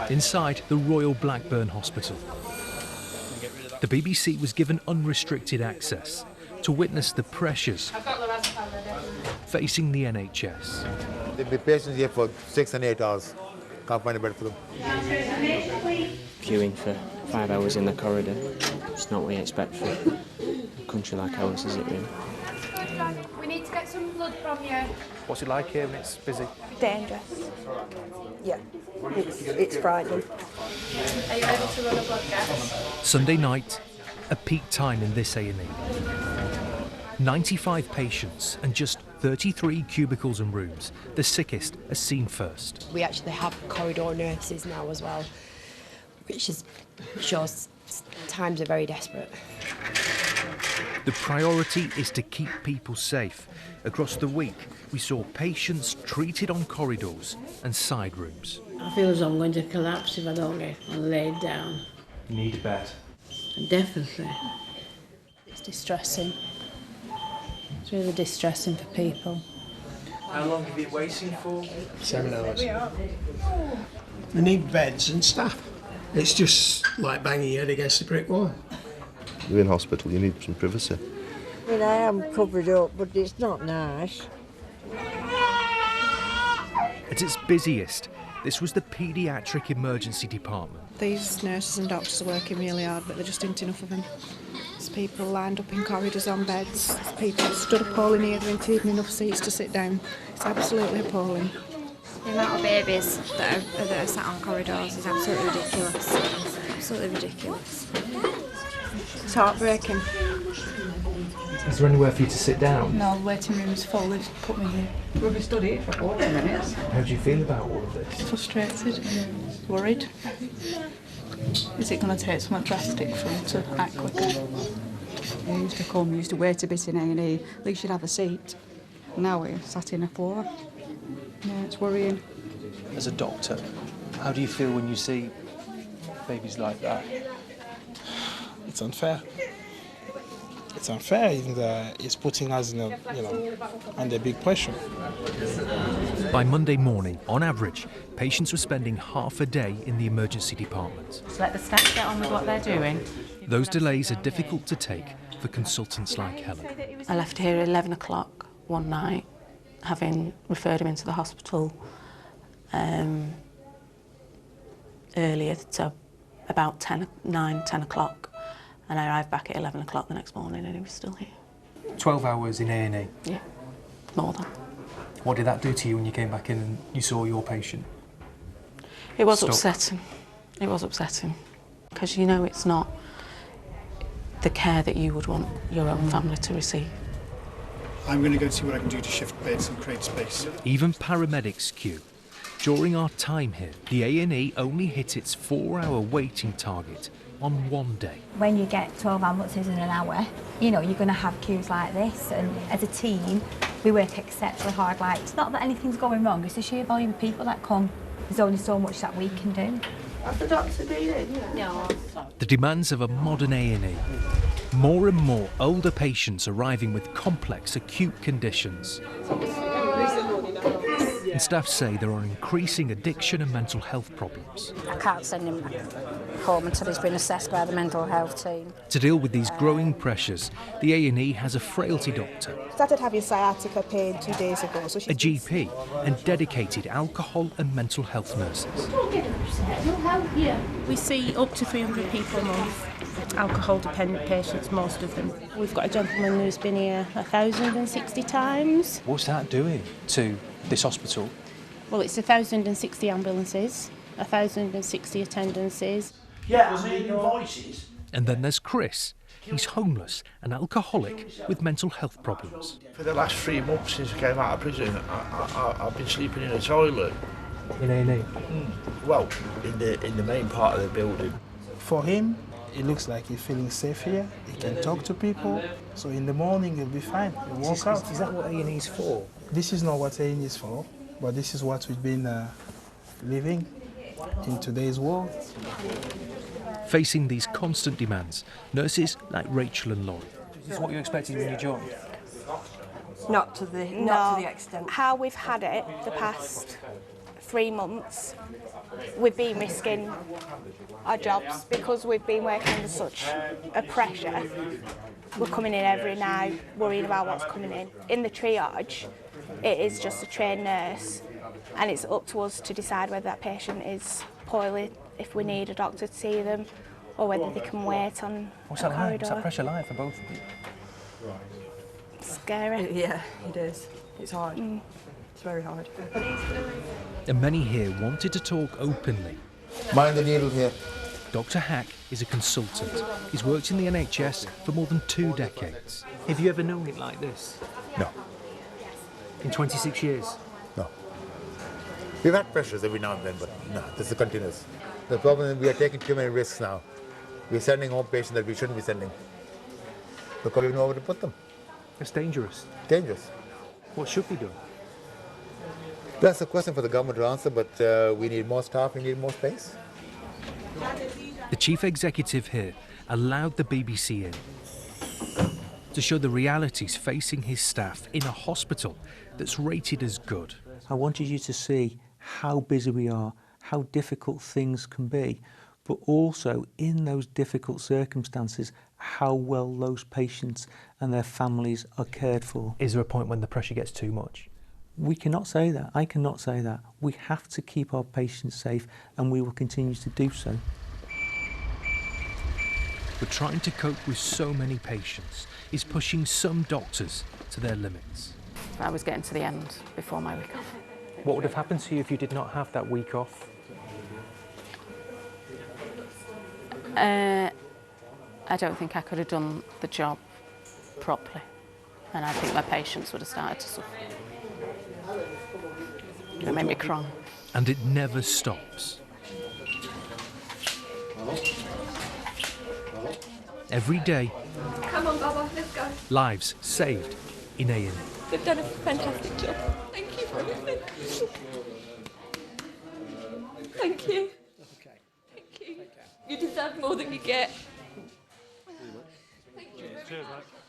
Inside the Royal Blackburn Hospital, the BBC was given unrestricted access to witness the pressures facing the NHS. There'll be patients here for 6 and 8 hours. Can't find a bed for them. Queuing for 5 hours in the corridor. It's not what you expect for a country like ours, is it really? We need to get some blood from you. What's it like here when it's busy? Dangerous. Yeah, it's frightening. Are you able to run a blood gas? Sunday night, a peak time in this A&E. 95 patients and just 33 cubicles and rooms. The sickest are seen first. We actually have corridor nurses now as well, which shows times are very desperate. The priority is to keep people safe. Across the week, we saw patients treated on corridors and side rooms. I feel as though I'm going to collapse if I don't get laid down. You need a bed. Definitely. It's distressing. It's really distressing for people. How long have you been waiting for? 7 hours. We need beds and staff. It's just like banging your head against a brick wall. You're in hospital, you need some privacy. I mean, I am covered up, but it's not nice. At its busiest, this was the paediatric emergency department. These nurses and doctors are working really hard, but there just isn't enough of them. There's people lined up in corridors on beds. There's people stood appalling here, there isn't even enough seats to sit down. It's absolutely appalling. The amount of babies that are sat on corridors is absolutely ridiculous. Absolutely ridiculous. It's heartbreaking. Is there anywhere for you to sit down? No, the waiting room's full. They just put me here. We'll be stood here for 40 minutes. How do you feel about all of this? Frustrated, worried. Is it going to take something drastic for them to act quicker? You used to come, you used to wait a bit in A&E, at least you'd have a seat. Now we're sat in a floor. Yeah, it's worrying. As a doctor, how do you feel when you see babies like that? It's unfair. It's unfair, and it's putting us in under big pressure. By Monday morning, on average, patients were spending half a day in the emergency department. Just let the staff get on with what they're doing. Those delays are difficult to take for consultants like Helen. I left here at 11 o'clock one night, having referred him into the hospital earlier, so about 9, 10 o'clock. And I arrived back at 11 o'clock the next morning and he was still here. 12 hours in A&E? Yeah, more than. What did that do to you when you came back in and you saw your patient? It was upsetting. It was upsetting. Because you know it's not the care that you would want your own family to receive. I'm going to go see what I can do to shift beds and create space. Even paramedics queue. During our time here, the A&E only hit its 4-hour waiting target on one day. When you get 12 ambulances in an hour, you know, you're going to have queues like this, and as a team, we work exceptionally hard. Like, it's not that anything's going wrong, it's the sheer volume of people that come. There's only so much that we can do. Has the doctor been in? No. The demands of a modern A&E. More and more older patients arriving with complex acute conditions. And staff say there are increasing addiction and mental health problems. I can't send him home until he's been assessed by the mental health team. To deal with these growing pressures, the A&E has a frailty doctor, started having sciatica pain 2 days ago. So a GP, and dedicated alcohol and mental health nurses. We see up to 300 people a month, alcohol-dependent patients, most of them. We've got a gentleman who's been here 1,060 times. What's that doing to this hospital? Well, it's 1,060 ambulances, 1,060 attendances. Yeah, I mean, invoices. And then there's Chris. He's homeless, an alcoholic with mental health problems. For the last 3 months since I came out of prison, I've been sleeping in a toilet. In A&E? Well, in the main part of the building. For him, it looks like he's feeling safe here. He can talk to people, so in the morning he'll be fine. He'll walk out. Is that what A&E is for? This is not what A&E is for, but this is what we've been living in today's world. Facing these constant demands, nurses like Rachel and Laurie. Is this what you expected when you joined? Not to the extent. How we've had it the past 3 months, we've been risking our jobs because we've been working under such a pressure. We're coming in every night worrying about what's coming in. In the triage, it is just a trained nurse, and it's up to us to decide whether that patient is poorly, if we need a doctor to see them, or whether they can wait on What's a that like? corridor. What's that pressure like for both of you? Scary. Yeah, it is. It's hard. It's very hard. And many here wanted to talk openly. Mind the needle here. Dr. Hack is a consultant. He's worked in the NHS for more than 2 decades. Have you ever known it like this? No. In 26 years? No. We've had pressures every now and then, but no, this is continuous. The problem is we are taking too many risks now. We're sending home patients that we shouldn't be sending because we know where to put them. It's dangerous. Dangerous. What should be done? That's a question for the government to answer, but we need more staff, we need more space. The chief executive here allowed the BBC in to show the realities facing his staff in a hospital that's rated as good. I wanted you to see how busy we are, how difficult things can be, but also in those difficult circumstances, how well those patients and their families are cared for. Is there a point when the pressure gets too much? We cannot say that. I cannot say that. We have to keep our patients safe, and we will continue to do so. But trying to cope with so many patients is pushing some doctors to their limits. I was getting to the end before my week off. What would have happened to you if you did not have that week off? I don't think I could have done the job properly, and I think my patients would have started to suffer. It made me cry. And it never stops. Every day, Come on, Baba, let's go. lives saved in A&E. They've done a fantastic job. Thank you for everything. Thank you. Thank you. You deserve more than you get. Thank you. Cheers, mate.